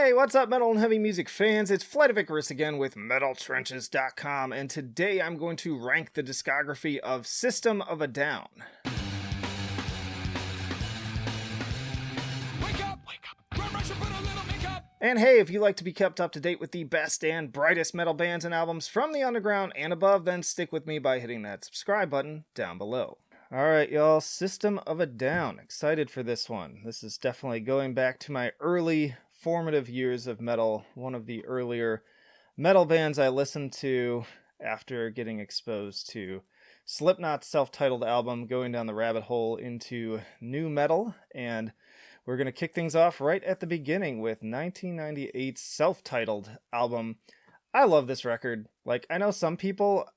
Hey, what's up, metal and heavy music fans? It's Flight of Icarus again with MetalTrenches.com, and today I'm going to rank the discography of System of a Down. Wake up! And hey, if you like to be kept up to date with the best and brightest metal bands and albums from the underground and above, then stick with me by hitting that subscribe button down below. Alright, y'all, System of a Down. Excited for this one. This is definitely going back to my early formative years of metal, one of the earlier metal bands I listened to after getting exposed to Slipknot's self-titled album, going down the rabbit hole into new metal, and we're going to kick things off right at the beginning with 1998's self-titled album. I love this record. Like, I know some people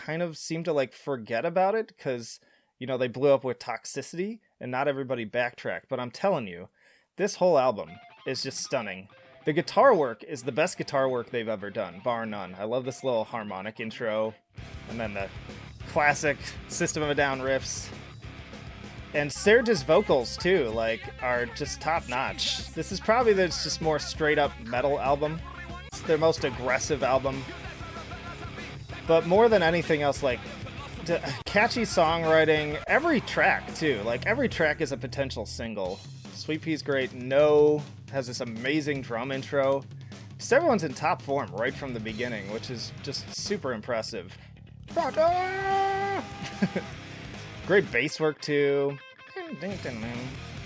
kind of seem to forget about it because, you know, they blew up with Toxicity and not everybody backtracked, but I'm telling you, this whole album is just stunning. The guitar work is the best guitar work they've ever done, bar none. I love this little harmonic intro, and then the classic System of a Down riffs. And Serge's vocals, too, are just top-notch. This is probably their just more straight-up metal album. It's their most aggressive album. But more than anything else, catchy songwriting, every track, too. Every track is a potential single. Sweet Pea's great. No has this amazing drum intro. Just everyone's in top form right from the beginning, which is just super impressive. Great bass work too.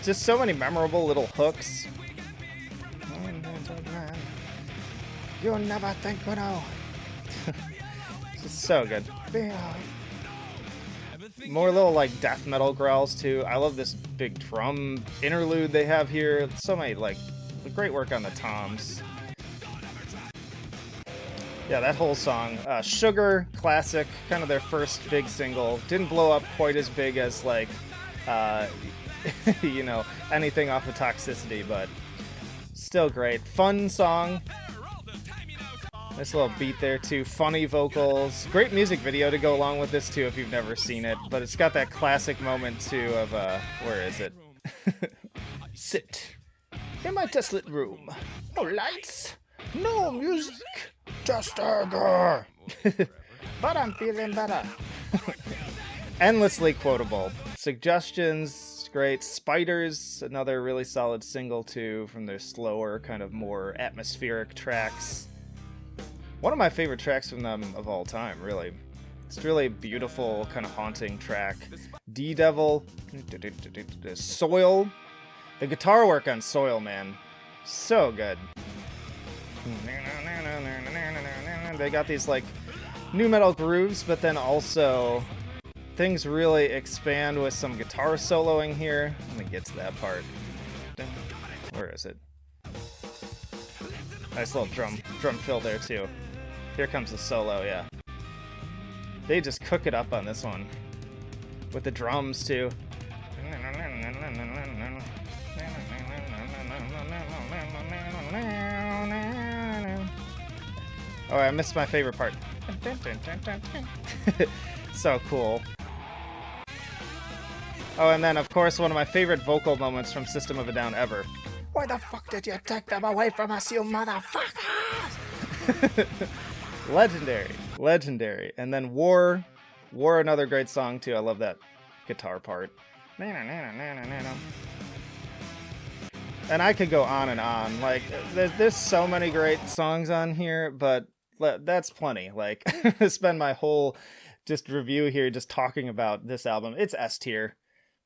Just so many memorable little hooks. You'll never think we know. Just so good. More little death metal growls too. I love this big drum interlude they have here. So many great work on the toms. Yeah, that whole song. Sugar, classic, kind of their first big single. Didn't blow up quite as big as you know, anything off of Toxicity, but still great. Fun song. Nice little beat there too. Funny vocals. Great music video to go along with this too if you've never seen it. But it's got that classic moment too of where is it? Sit in my desolate room. No lights, no music, just anger. But I'm feeling better. Endlessly quotable. Suggestions, great. Spiders, another really solid single too from their slower, kind of more atmospheric tracks. One of my favorite tracks from them of all time, really. It's really a beautiful, kind of haunting track. D-Devil, Soil. The guitar work on Soil, man. So good. They got these, new metal grooves, but then also things really expand with some guitar soloing here. Let me get to that part. Where is it? Nice little drum fill there, too. Here comes the solo, yeah. They just cook it up on this one. With the drums, too. Oh, I missed my favorite part. So cool. Oh, and then, of course, one of my favorite vocal moments from System of a Down ever. Why the fuck did you take them away from us, you motherfuckers? Legendary. And then War, another great song too. I love that guitar part. And I could go on and on. There's so many great songs on here, but that's plenty. Spend my whole just review here just talking about this album. It's S tier.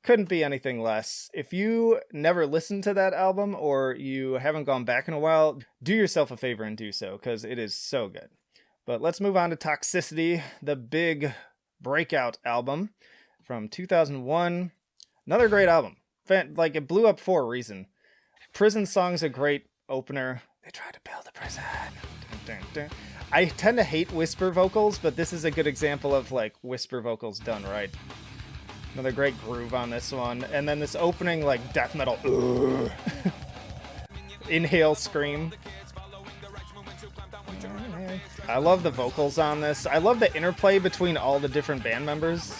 Couldn't be anything less. If you never listened to that album or you haven't gone back in a while, do yourself a favor and do so, because it is so good. But let's move on to Toxicity, the big breakout album from 2001. Another great album. It blew up for a reason. Prison Song's a great opener. They tried to build a prison. Dun, dun, dun. I tend to hate whisper vocals, but this is a good example of whisper vocals done right. Another great groove on this one. And then this opening death metal inhale scream. I love the vocals on this. I love the interplay between all the different band members.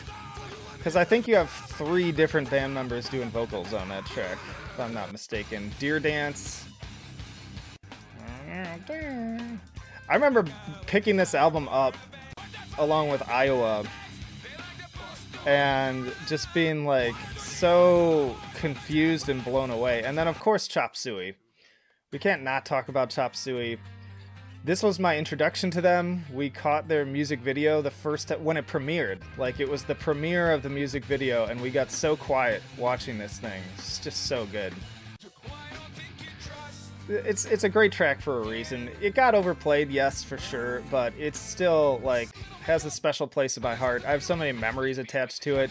Because I think you have 3 different band members doing vocals on that track, if I'm not mistaken. Deer Dance, I remember picking this album up along with Iowa and just being like so confused and blown away. And then of course Chop Suey. We can't not talk about Chop Suey. This was my introduction to them. We caught their music video the first when it premiered. Like, it was the premiere of the music video, and we got so quiet watching this thing. It's just so good. It's a great track for a reason. It got overplayed, yes, for sure, but it's still, like, has a special place in my heart. I have so many memories attached to it,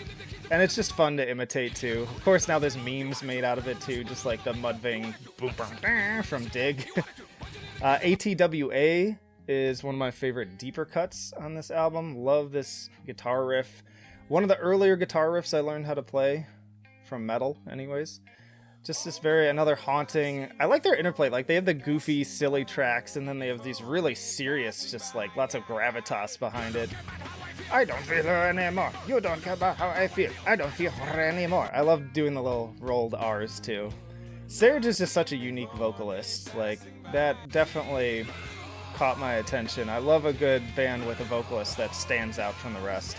and it's just fun to imitate, too. Of course, now there's memes made out of it, too, just like the Mudvayne boom from Dig. ATWA is one of my favorite deeper cuts on this album. Love this guitar riff. One of the earlier guitar riffs I learned how to play from metal, anyways. Just this another haunting. I like their interplay. Like, they have the goofy, silly tracks, and then they have these really serious, just like lots of gravitas behind it. I don't feel her anymore. You don't care about how I feel. I don't feel her anymore. I love doing the little rolled R's too. Serge is just such a unique vocalist. Like, that definitely caught my attention. I love a good band with a vocalist that stands out from the rest.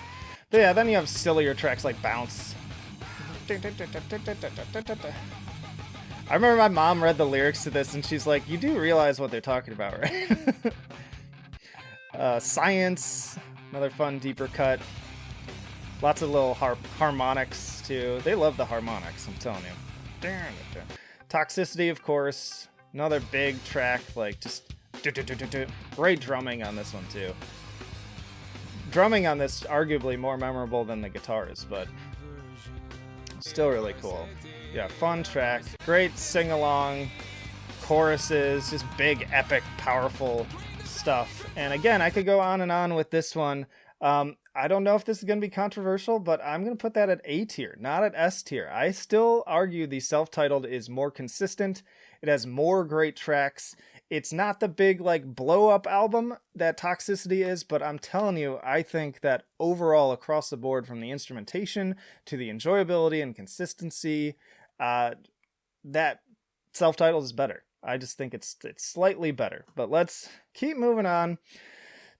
But yeah, then you have sillier tracks like Bounce. I remember my mom read the lyrics to this and she's like, you do realize what they're talking about, right? Science, another fun deeper cut. Lots of little harmonics too. They love the harmonics, I'm telling you. Toxicity, of course. Another big track, like just great drumming on this one too. Drumming on this arguably more memorable than the guitars, but still really cool. Yeah, fun track, great sing-along, choruses, just big, epic, powerful stuff. And again, I could go on and on with this one. I don't know if this is going to be controversial, but I'm going to put that at A tier, not at S tier. I still argue the self-titled is more consistent. It has more great tracks. It's not the big, like, blow-up album that Toxicity is, but I'm telling you, I think that overall, across the board, from the instrumentation to the enjoyability and consistency, that self-titled is better. I just think it's slightly better. But let's keep moving on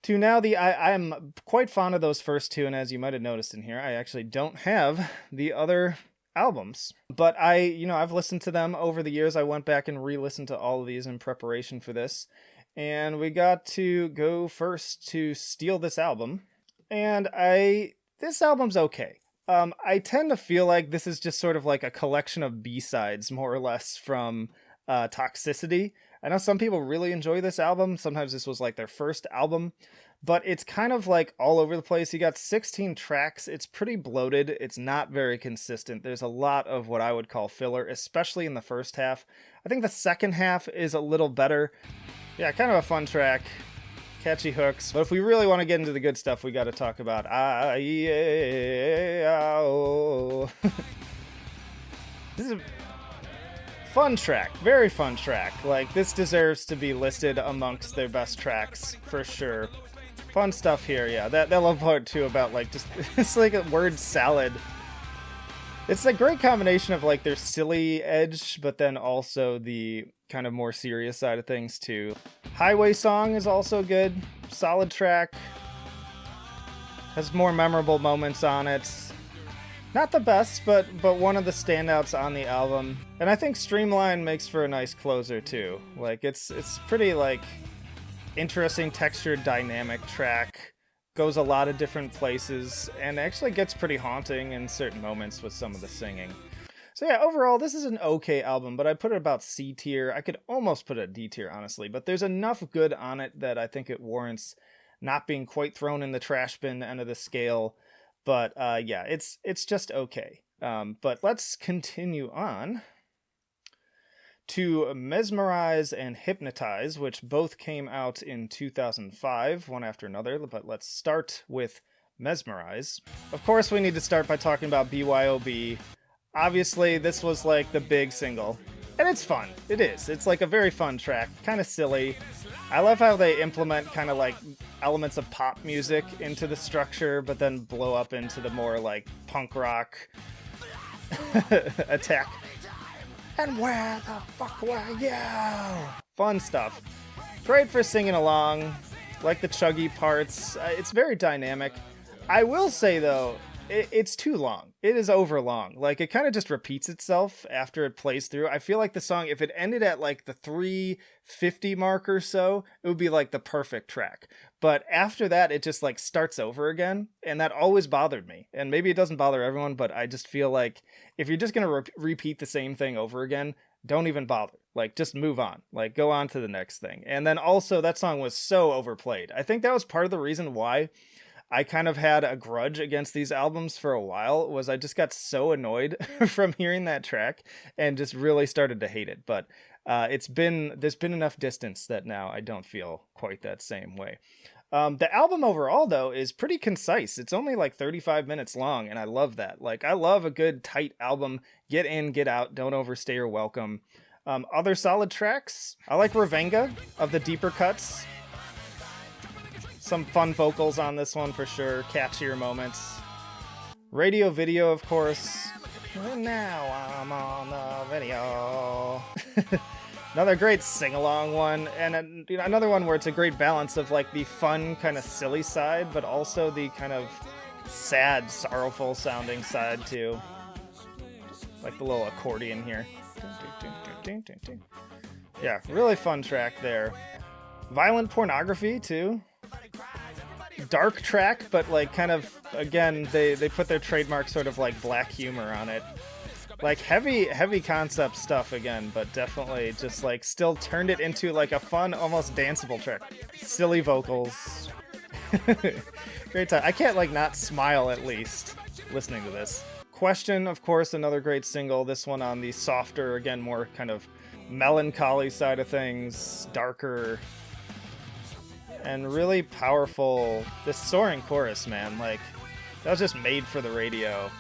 to now I'm quite fond of those first two, and as you might have noticed in here, I actually don't have the other albums. But I've listened to them over the years. I went back and re-listened to all of these in preparation for this. And we got to go first to Steal This Album. And this album's okay. I tend to feel like this is just sort of like a collection of B-sides, more or less, from Toxicity. I know some people really enjoy this album. Sometimes this was like their first album, but it's kind of like all over the place. You got 16 tracks. It's pretty bloated. It's not very consistent. There's a lot of what I would call filler, especially in the first half. I think the second half is a little better. Yeah, kind of a fun track. Catchy hooks. But if we really want to get into the good stuff, we got to talk about This is a fun track, very fun track. Like, this deserves to be listed amongst their best tracks for sure. Fun stuff here, yeah. That love part too about like just it's like a word salad. It's a great combination of like their silly edge, but then also the kind of more serious side of things too. Highway Song is also good, solid track. Has more memorable moments on it. Not the best, but one of the standouts on the album. And I think Streamline makes for a nice closer too. Like it's pretty like interesting, textured, dynamic track. Goes a lot of different places and actually gets pretty haunting in certain moments with some of the singing. So yeah, overall this is an okay album, but I put it about C tier. I could almost put it at D tier, honestly, but there's enough good on it that I think it warrants not being quite thrown in the trash bin end of the scale. But yeah, it's just okay. But let's continue on to Mesmerize and Hypnotize, which both came out in 2005, one after another. But let's start with Mesmerize. Of course, we need to start by talking about BYOB. Obviously, this was like the big single. And it's fun. It is. It's like a very fun track. Kind of silly. I love how they implement kind of like elements of pop music into the structure, but then blow up into the more like punk rock attack. And where the fuck were you? Fun stuff. Great for singing along, like the chuggy parts. It's very dynamic. I will say, though, it's too long. It is over long. Like, it kind of just repeats itself after it plays through. I feel like the song, if it ended at like the 3:50 mark or so, it would be like the perfect track. But after that, it just like starts over again. And that always bothered me. And maybe it doesn't bother everyone, but I just feel like if you're just going to repeat the same thing over again, don't even bother. Like, just move on. Like, go on to the next thing. And then also, that song was so overplayed. I think that was part of the reason why I kind of had a grudge against these albums for a while, was I just got so annoyed from hearing that track and just really started to hate it. But there's been enough distance that now I don't feel quite that same way. The album overall, though, is pretty concise. It's only like 35 minutes long, and I love that. Like, I love a good, tight album. Get in, get out, don't overstay your welcome. Other solid tracks, I like Ravenga of the deeper cuts. Some fun vocals on this one for sure, catchier moments. Radio Video, of course. And now I'm on the video. Another great sing-along one, and another one where it's a great balance of like the fun, kind of silly side, but also the kind of sad, sorrowful sounding side too. Like the little accordion here. Yeah, really fun track there. Violent Pornography too. Dark track, but like kind of, again, they put their trademark sort of like black humor on it. Like heavy concept stuff again, but definitely just like still turned it into like a fun, almost danceable track. Silly vocals. Great time. I can't like not smile at least listening to this. Question, of course, another great single. This one on the softer, again, more kind of melancholy side of things, darker, and really powerful. This soaring chorus, man, like that was just made for the radio,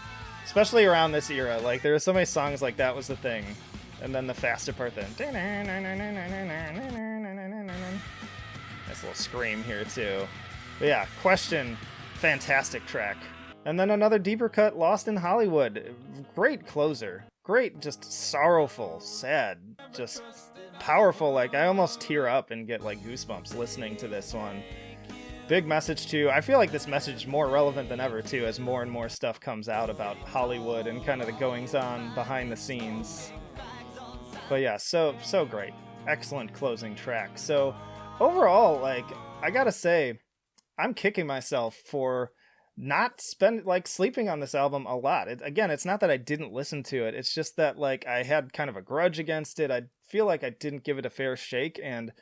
especially around this era. Like there were so many songs like that was the thing, and then the faster part then. Nice little scream here too. But yeah, Question, fantastic track. And then another deeper cut, Lost in Hollywood. Great closer. Great, just sorrowful, sad, just powerful. Like I almost tear up and get like goosebumps listening to this one. Big message too. I feel like this message is more relevant than ever too, as more and more stuff comes out about Hollywood and kind of the goings on behind the scenes. But yeah, so great. Excellent closing track. So overall, like I gotta say, I'm kicking myself for not sleeping on this album a lot. It's not that I didn't listen to it. It's just that like I had kind of a grudge against it. I feel like I didn't give it a fair shake, and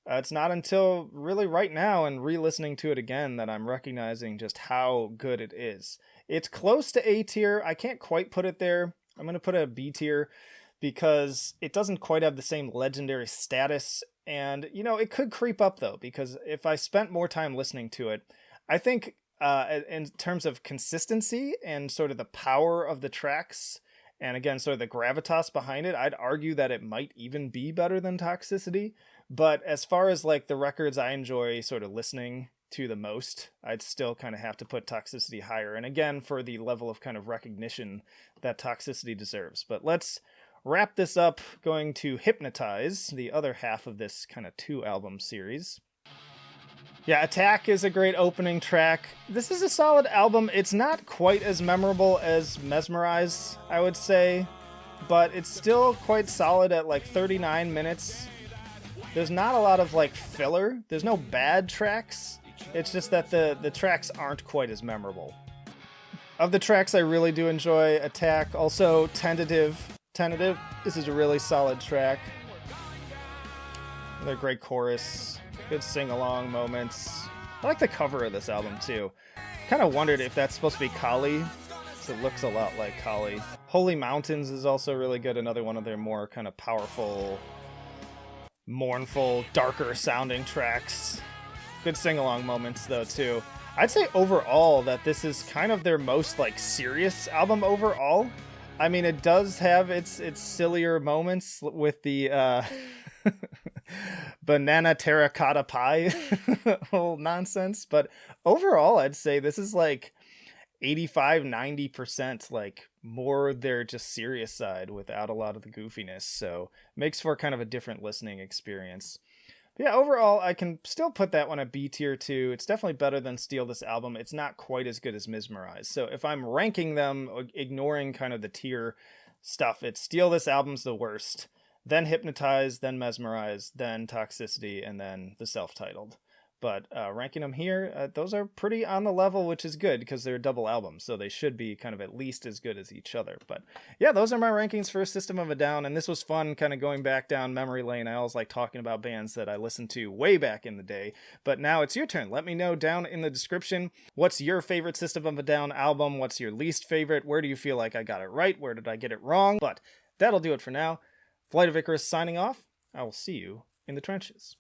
it's not until really right now and re-listening to it again that I'm recognizing just how good it is. It's close to A tier. I can't quite put it there. I'm going to put it at B tier because it doesn't quite have the same legendary status. And, it could creep up though, because if I spent more time listening to it, I think in terms of consistency and sort of the power of the tracks, and again, sort of the gravitas behind it, I'd argue that it might even be better than Toxicity. But as far as like the records I enjoy sort of listening to the most, I'd still kind of have to put Toxicity higher. And again, for the level of kind of recognition that Toxicity deserves. But let's wrap this up going to Hypnotize, the other half of this kind of 2-album series. Yeah, Attack is a great opening track. This is a solid album. It's not quite as memorable as Mesmerize, I would say, but it's still quite solid at like 39 minutes. There's not a lot of like filler. There's no bad tracks. It's just that the tracks aren't quite as memorable. Of the tracks I really do enjoy, Attack. Also, Tentative. This is a really solid track. Another great chorus. Good sing-along moments. I like the cover of this album, too. Kind of wondered if that's supposed to be Kali, because it looks a lot like Kali. Holy Mountains is also really good. Another one of their more kind of powerful, mournful, darker-sounding tracks. Good sing-along moments, though, too. I'd say overall that this is kind of their most, like, serious album overall. I mean, it does have its sillier moments with the banana terracotta pie whole nonsense, but overall I'd say this is like 85-90% like more their just serious side without a lot of the goofiness, so makes for kind of a different listening experience. But yeah, overall, I can still put that one at B tier too. It's definitely better than Steal This Album. It's not quite as good as Mesmerize. So if I'm ranking them, ignoring kind of the tier stuff, it's Steal This Album's the worst, then Hypnotize, then Mesmerize, then Toxicity, and then the self-titled. But ranking them here, those are pretty on the level, which is good because they're double albums, so they should be kind of at least as good as each other. But yeah, those are my rankings for System of a Down, and this was fun kind of going back down memory lane. I always like talking about bands that I listened to way back in the day, but now it's your turn. Let me know down in the description, what's your favorite System of a Down album? What's your least favorite? Where do you feel like I got it right? Where did I get it wrong? But that'll do it for now. Flight of Icarus signing off. I will see you in the trenches.